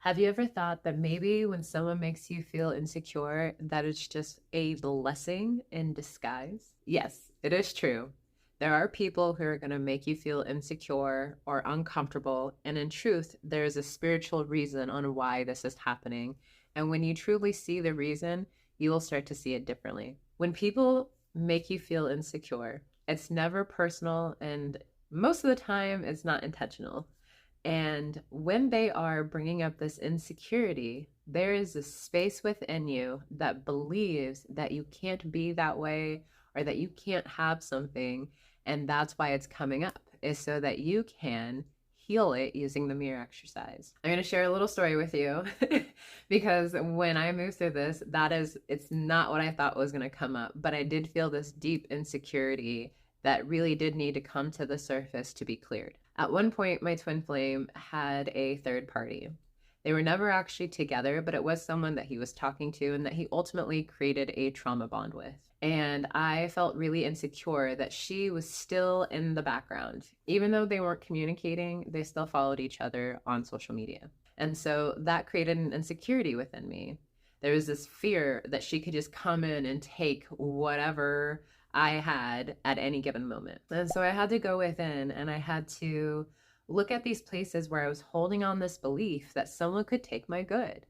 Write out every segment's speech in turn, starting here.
Have you ever thought that maybe when someone makes you feel insecure, that it's just a blessing in disguise? Yes, it is true. There are people who are going to make you feel insecure or uncomfortable. And in truth, there is a spiritual reason on why this is happening. And when you truly see the reason, you will start to see it differently. When people make you feel insecure, it's never personal. And most of the time, it's not intentional. And when they are bringing up this insecurity, there is a space within you that believes that you can't be that way or that you can't have something. And that's why it's coming up, is so that you can heal it using the mirror exercise. I'm going to share a little story with you because when I moved through this, it's not what I thought was going to come up, but I did feel this deep insecurity that really did need to come to the surface to be cleared. At one point, my twin flame had a third party. They were never actually together, but it was someone that he was talking to and that he ultimately created a trauma bond with. And I felt really insecure that she was still in the background. Even though they weren't communicating, they still followed each other on social media. And so that created an insecurity within me. There was this fear that she could just come in and take whatever I had at any given moment. And so I had to go within and I had to look at these places where I was holding on this belief that someone could take my good.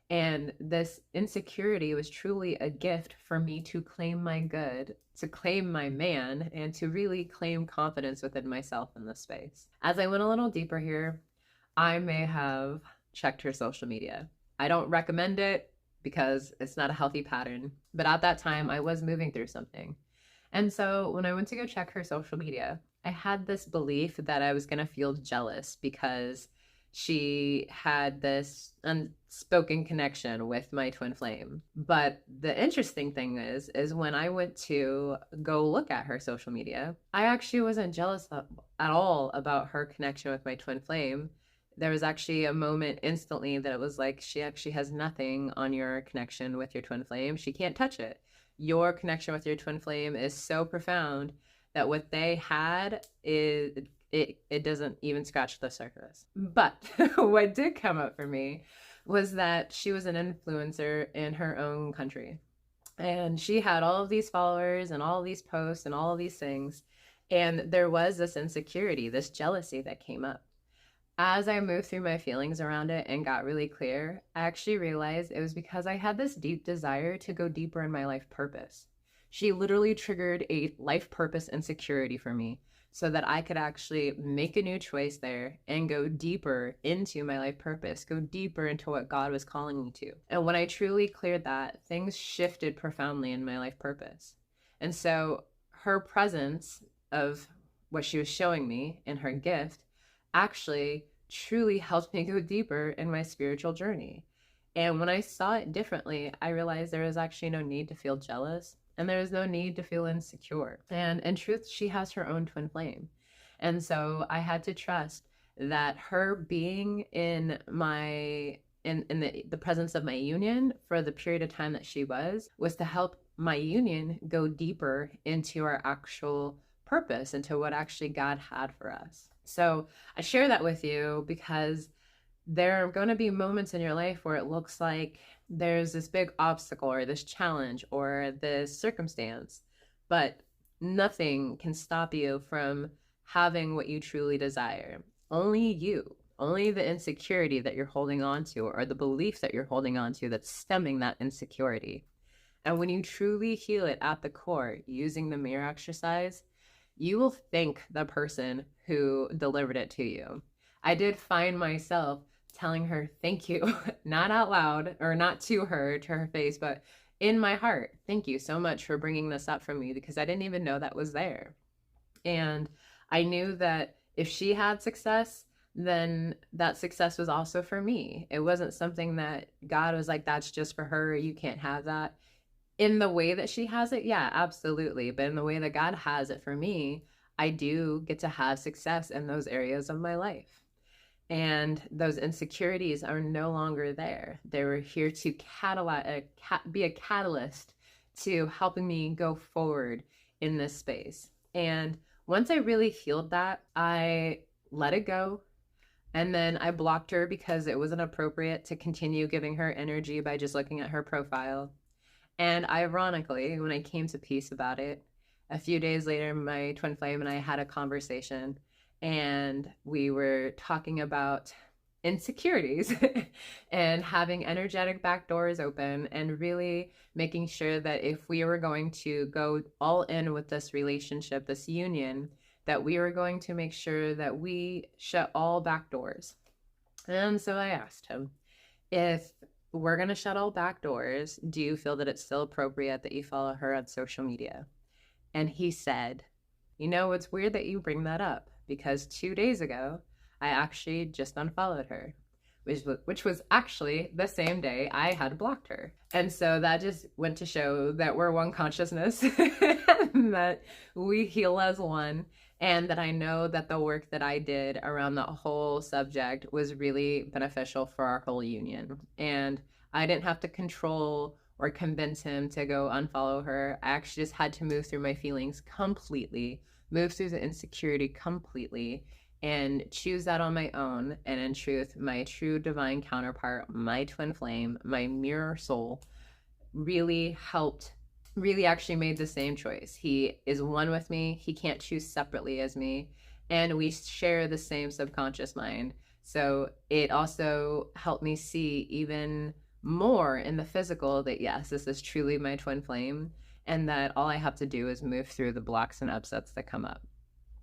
And this insecurity was truly a gift for me to claim my good, to claim my man, and to really claim confidence within myself in this space. As I went a little deeper here, I may have checked her social media. I don't recommend it because it's not a healthy pattern. But at that time, I was moving through something. And so when I went to go check her social media, I had this belief that I was going to feel jealous because she had this unspoken connection with my twin flame. But the interesting thing is when I went to go look at her social media, I actually wasn't jealous at all about her connection with my twin flame. There was actually a moment instantly that it was like, she actually has nothing on your connection with your twin flame. She can't touch it. Your connection with your twin flame is so profound that what they had is it doesn't even scratch the surface. But what did come up for me was that she was an influencer in her own country. And she had all of these followers and all of these posts and all of these things. And there was this insecurity, this jealousy that came up. As I moved through my feelings around it and got really clear, I actually realized it was because I had this deep desire to go deeper in my life purpose. She literally triggered a life purpose insecurity for me so that I could actually make a new choice there and go deeper into my life purpose, go deeper into what God was calling me to. And when I truly cleared that, things shifted profoundly in my life purpose. And so her presence of what she was showing me in her gift actually truly helped me go deeper in my spiritual journey. And when I saw it differently, I realized there was actually no need to feel jealous and there is no need to feel insecure. And in truth, she has her own twin flame. And so I had to trust that her being in the presence of my union for the period of time that she was to help my union go deeper into our actual purpose, into what actually God had for us. So I share that with you because there are going to be moments in your life where it looks like there's this big obstacle or this challenge or this circumstance, but nothing can stop you from having what you truly desire. Only you, only the insecurity that you're holding on to or the belief that you're holding on to that's stemming that insecurity. And when you truly heal it at the core using the mirror exercise, you will thank the person who delivered it to you. I did find myself telling her thank you, not out loud or not to her face, but in my heart. Thank you so much for bringing this up for me because I didn't even know that was there. And I knew that if she had success, then that success was also for me. It wasn't something that God was like, that's just for her. You can't have that. In the way that she has it, yeah, absolutely. But in the way that God has it for me, I do get to have success in those areas of my life. And those insecurities are no longer there. They were here to be a catalyst to helping me go forward in this space. And once I really healed that, I let it go. And then I blocked her because it wasn't appropriate to continue giving her energy by just looking at her profile. And ironically, when I came to peace about it, a few days later, my twin flame and I had a conversation, and we were talking about insecurities and having energetic back doors open, and really making sure that if we were going to go all in with this relationship, this union, that we were going to make sure that we shut all back doors. And so I asked him, if we're going to shut all back doors, do you feel that it's still appropriate that you follow her on social media? And he said, you know, it's weird that you bring that up, because 2 days ago, I actually just unfollowed her, which was actually the same day I had blocked her. And so that just went to show that we're one consciousness, that we heal as one, and that I know that the work that I did around the whole subject was really beneficial for our whole union. And I didn't have to control or convince him to go unfollow her. I actually just had to move through my feelings completely, move through the insecurity completely, and choose that on my own. And in truth, my true divine counterpart, my twin flame, my mirror soul, really helped, really actually made the same choice. He is one with me. He can't choose separately as me. And we share the same subconscious mind. So it also helped me see even more in the physical that yes, this is truly my twin flame, and that all I have to do is move through the blocks and upsets that come up.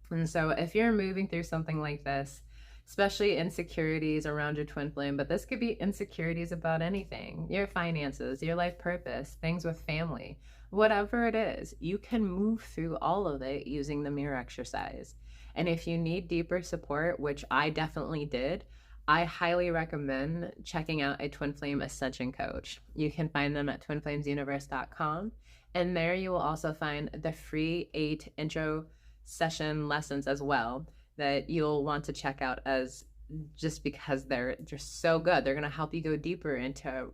And so if you're moving through something like this, especially insecurities around your twin flame, but this could be insecurities about anything, your finances, your life purpose, things with family, whatever it is, you can move through all of it using the mirror exercise. And if you need deeper support, which I definitely did, I highly recommend checking out a twin flame ascension coach. You can find them at twinflamesuniverse.com. And there you will also find the free 8 intro session lessons as well that you'll want to check out, as just because they're just so good. They're going to help you go deeper into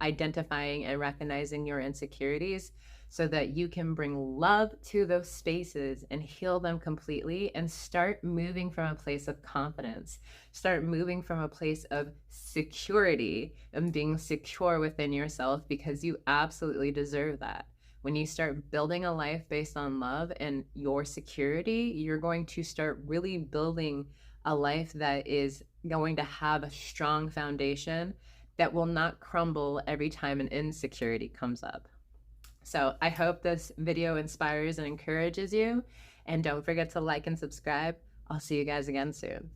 identifying and recognizing your insecurities so that you can bring love to those spaces and heal them completely, and start moving from a place of confidence, start moving from a place of security and being secure within yourself, because you absolutely deserve that. When you start building a life based on love and your security, you're going to start really building a life that is going to have a strong foundation that will not crumble every time an insecurity comes up. So I hope this video inspires and encourages you. And don't forget to like and subscribe. I'll see you guys again soon.